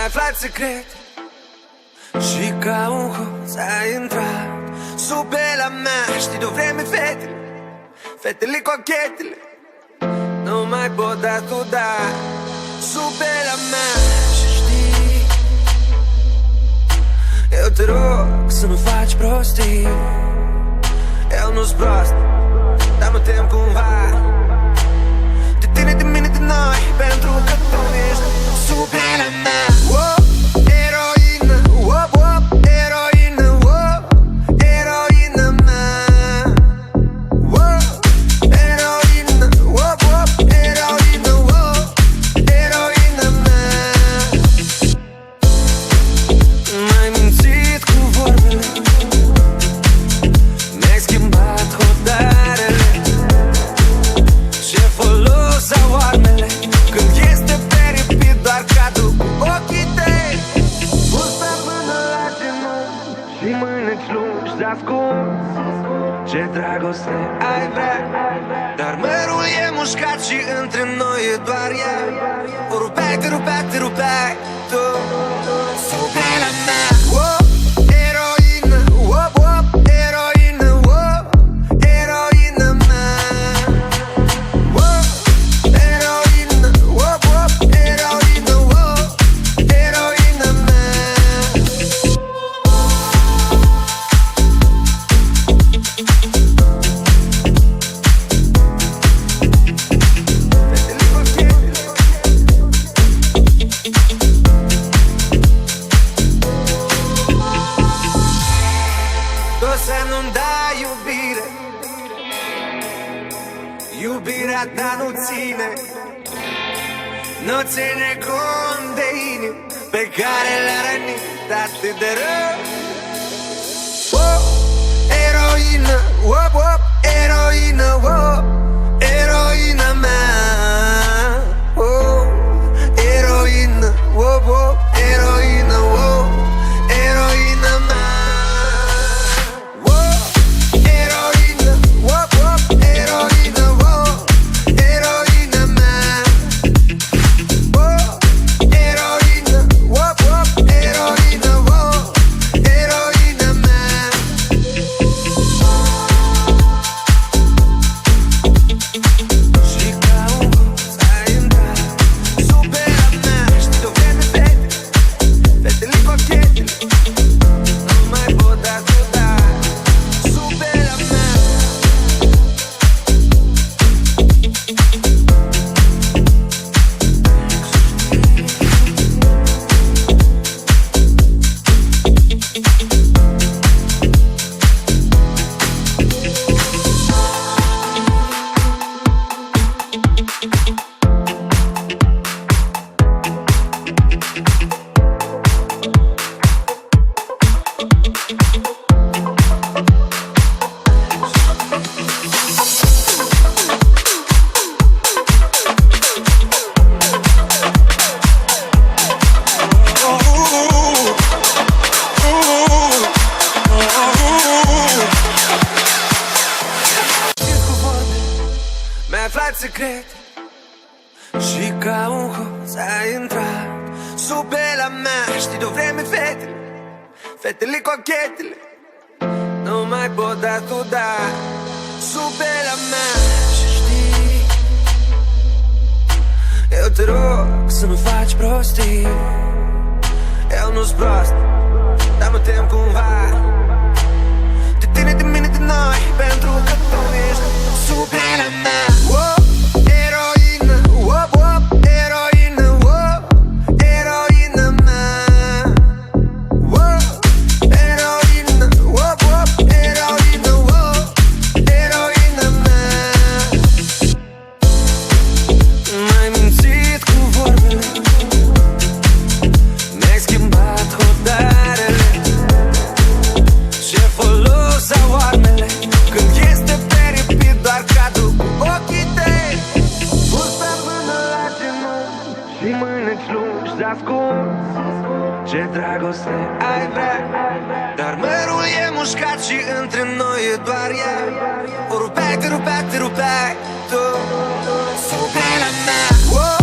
Mi-ai aflat secret și ca un hoț ai intrat sub pielea mea. Știi de-o vreme fetele, fetele cochetele nu mai pot da tu, da, sub pielea mea. Și știi, eu te rog să nu faci prostii. Eu nu-s prost, dar mă tem cumva de tine, de mine, de noi, pentru că tu ești sub pielea mea. Oh, eroină, oh, oh, eroină, oh, eroină mea. Oh, eroină, oh, oh, eroină, oh, eroină mea. M-ai mințit cu vorbele, mi-ai schimbat hotarele. Ce folos au armele când este peripit doar cadru cu ochii tăi. Fusta până la genunchi și mâneți lungi ascunzi. Ce dragoste ai vrea, dar mărul e mușcat și între noi e doar ea. O rupeai, te rupeai, te rupeai tu sub pielea mea. Oh, eroină, oh, oh, eroină, oh, eroină mea. Oh, eroină, oh, oh, eroină, oh, eroină mea. Fetele cochetele tu să nu-mi dai iubire, iubirea ta nu ține, nu ține cont de inimi pe care le-a rănit atât de rău. Oh, eroină, oh, oh, eroină, oh, eroină mea. Oh, eroină, oh, oh, eroină, oh, eroină mea. Oh, eroină, oh, oh, eroină, oh, eroină mea. Oh, eroină, oh, oh, eroină, oh, eroină mea. Și ca un hoț ai intrat sub pielea mea. Știi de-o vreme fetele, fetele cochetele nu mai pot da tu, da, sub pielea mea. Mi-ai aflat secret și ca un hoț ai intrat sub pielea mea. Știi de-o vreme fetele, fetele cochetele nu mai pot da tu, da, sub pielea mea. Și știi, eu te rog să nu faci prostii. Eu nu-s prost, dar mă tem cumva de tine, de mine, de noi, pentru că tu ești sub pielea mea. Oh, eroină, oh, oh, eroină, oh, eroină mea. Oh, eroină, oh, oh, eroină, oh, eroină mea. M-ai mințit cu vorbele, mi-ai schimbat hotarele. Ce folos au armele când este peripit doar cadru cu ochii tăi. Fusta până la genunchi și mâneți lungi ascunzi. Ce dragoste ai vrea, dar mărul e mușcat și între noi e doar ea. O rupeai, te rupeai, te rupeai tu sub pielea mea. Oh,